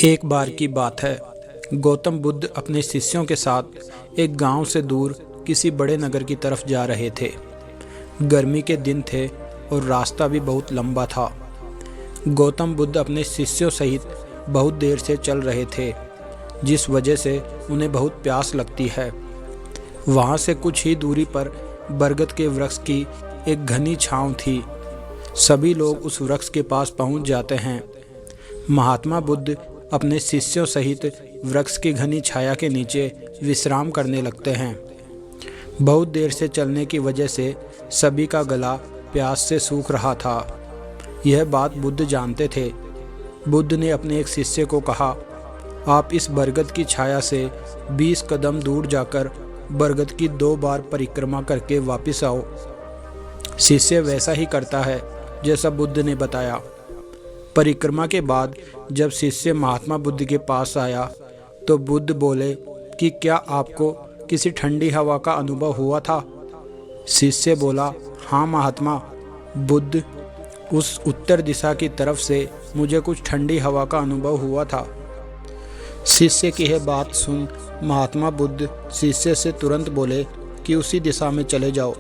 एक बार की बात है। गौतम बुद्ध अपने शिष्यों के साथ एक गांव से दूर किसी बड़े नगर की तरफ जा रहे थे। गर्मी के दिन थे और रास्ता भी बहुत लंबा था। गौतम बुद्ध अपने शिष्यों सहित बहुत देर से चल रहे थे, जिस वजह से उन्हें बहुत प्यास लगती है। वहाँ से कुछ ही दूरी पर बरगद के वृक्ष की एक घनी छांव थी। सभी लोग उस वृक्ष के पास पहुँच जाते हैं। महात्मा बुद्ध अपने शिष्यों सहित वृक्ष की घनी छाया के नीचे विश्राम करने लगते हैं। बहुत देर से चलने की वजह से सभी का गला प्यास से सूख रहा था। यह बात बुद्ध जानते थे। बुद्ध ने अपने एक शिष्य को कहा, आप इस बरगद की छाया से 20 कदम दूर जाकर बरगद की 2 बार परिक्रमा करके वापस आओ। शिष्य वैसा ही करता है जैसा बुद्ध ने बताया। परिक्रमा के बाद जब शिष्य महात्मा बुद्ध के पास आया तो बुद्ध बोले कि क्या आपको किसी ठंडी हवा का अनुभव हुआ था? शिष्य बोला, हाँ महात्मा बुद्ध, उस उत्तर दिशा की तरफ से मुझे कुछ ठंडी हवा का अनुभव हुआ था। शिष्य की यह बात सुन महात्मा बुद्ध शिष्य से तुरंत बोले कि उसी दिशा में चले जाओ,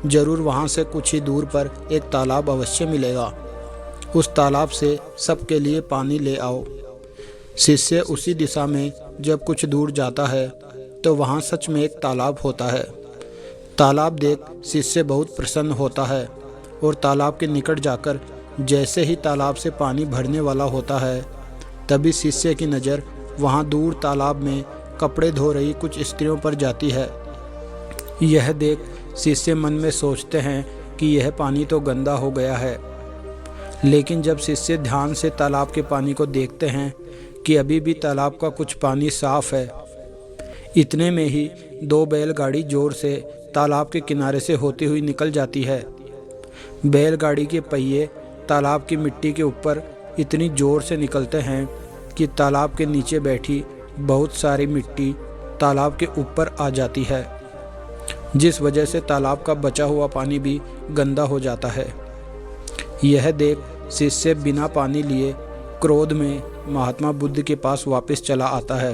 जरूर वहाँ से कुछ ही दूर पर एक तालाब अवश्य मिलेगा। उस तालाब से सबके लिए पानी ले आओ। शिष्य उसी दिशा में जब कुछ दूर जाता है तो वहाँ सच में एक तालाब होता है। तालाब देख शिष्य बहुत प्रसन्न होता है और तालाब के निकट जाकर जैसे ही तालाब से पानी भरने वाला होता है, तभी शिष्य की नज़र वहाँ दूर तालाब में कपड़े धो रही कुछ स्त्रियों पर जाती है। यह देख शिष्य मन में सोचते हैं कि यह पानी तो गंदा हो गया है। लेकिन जब शिष्य ध्यान से तालाब के पानी को देखते हैं कि अभी भी तालाब का कुछ पानी साफ है, इतने में ही 2 बैलगाड़ी जोर से तालाब के किनारे से होती हुई निकल जाती है। बैलगाड़ी के पहिए तालाब की मिट्टी के ऊपर इतनी जोर से निकलते हैं कि तालाब के नीचे बैठी बहुत सारी मिट्टी तालाब के ऊपर आ जाती है, जिस वजह से तालाब का बचा हुआ पानी भी गंदा हो जाता है। यह देख शिष्य बिना पानी लिए क्रोध में महात्मा बुद्ध के पास वापस चला आता है।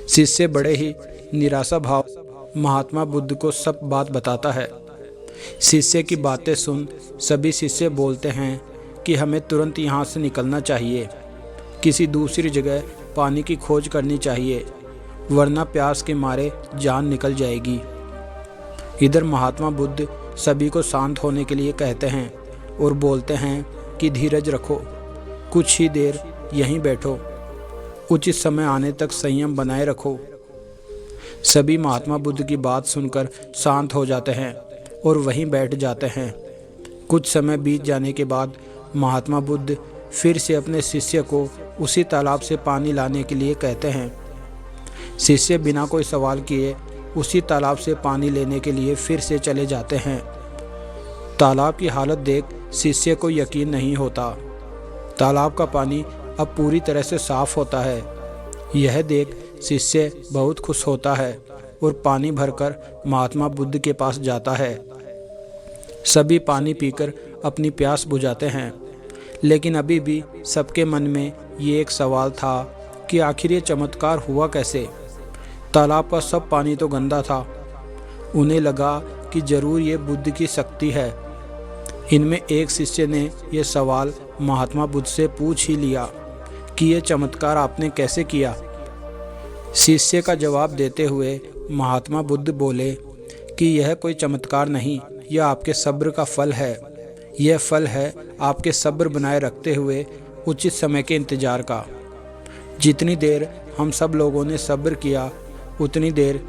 शिष्य बड़े ही निराशा भाव महात्मा बुद्ध को सब बात बताता है। शिष्य की बातें सुन सभी शिष्य बोलते हैं कि हमें तुरंत यहाँ से निकलना चाहिए, किसी दूसरी जगह पानी की खोज करनी चाहिए, वरना प्यास के मारे जान निकल जाएगी। इधर महात्मा बुद्ध सभी को शांत होने के लिए कहते हैं और बोलते हैं कि धीरज रखो, कुछ ही देर यहीं बैठो, उचित समय आने तक संयम बनाए रखो। सभी महात्मा बुद्ध की बात सुनकर शांत हो जाते हैं और वहीं बैठ जाते हैं। कुछ समय बीत जाने के बाद महात्मा बुद्ध फिर से अपने शिष्य को उसी तालाब से पानी लाने के लिए कहते हैं। शिष्य बिना कोई सवाल किए उसी तालाब से पानी लेने के लिए फिर से चले जाते हैं। तालाब की हालत देख शिष्य को यकीन नहीं होता। तालाब का पानी अब पूरी तरह से साफ होता है। यह देख शिष्य बहुत खुश होता है और पानी भरकर महात्मा बुद्ध के पास जाता है। सभी पानी पीकर अपनी प्यास बुझाते हैं, लेकिन अभी भी सबके मन में ये एक सवाल था कि आखिर ये चमत्कार हुआ कैसे? तालाब का सब पानी तो गंदा था। उन्हें लगा कि जरूर ये बुद्ध की शक्ति है। इनमें एक शिष्य ने यह सवाल महात्मा बुद्ध से पूछ ही लिया कि यह चमत्कार आपने कैसे किया? शिष्य का जवाब देते हुए महात्मा बुद्ध बोले कि यह कोई चमत्कार नहीं, यह आपके सब्र का फल है। यह फल है आपके सब्र बनाए रखते हुए उचित समय के इंतजार का। जितनी देर हम सब लोगों ने सब्र किया, उतनी देर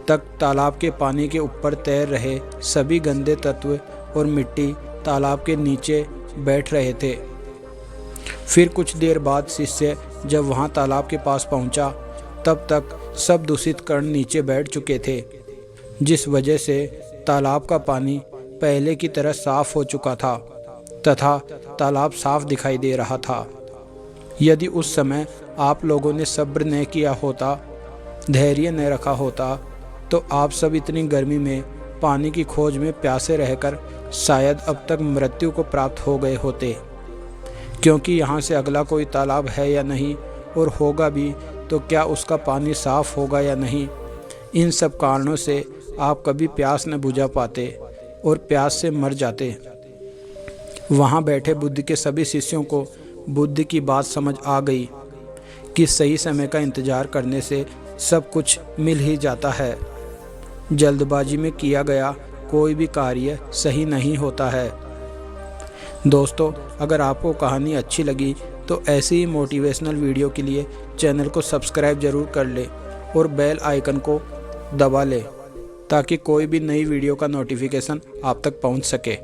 तक तालाब के पानी के ऊपर तैर रहे सभी गंदे तत्व और मिट्टी तालाब के नीचे बैठ रहे थे। फिर कुछ देर बाद शिष्य जब वहाँ तालाब के पास पहुँचा, तब तक सब दूषित कण नीचे बैठ चुके थे, जिस वजह से तालाब का पानी पहले की तरह साफ हो चुका था तथा तालाब साफ दिखाई दे रहा था। यदि उस समय आप लोगों ने सब्र न किया होता, धैर्य न रखा होता, तो आप सब इतनी गर्मी में पानी की खोज में प्यासे रहकर शायद अब तक मृत्यु को प्राप्त हो गए होते। क्योंकि यहाँ से अगला कोई तालाब है या नहीं, और होगा भी तो क्या उसका पानी साफ होगा या नहीं। इन सब कारणों से आप कभी प्यास न बुझा पाते और प्यास से मर जाते। वहाँ बैठे बुद्ध के सभी शिष्यों को बुद्ध की बात समझ आ गई कि सही समय का इंतजार करने से सब कुछ मिल ही जाता है। जल्दबाजी में किया गया कोई भी कार्य सही नहीं होता है। दोस्तों, अगर आपको कहानी अच्छी लगी तो ऐसी ही मोटिवेशनल वीडियो के लिए चैनल को सब्सक्राइब ज़रूर कर ले और बेल आइकन को दबा ले ताकि कोई भी नई वीडियो का नोटिफिकेशन आप तक पहुंच सके।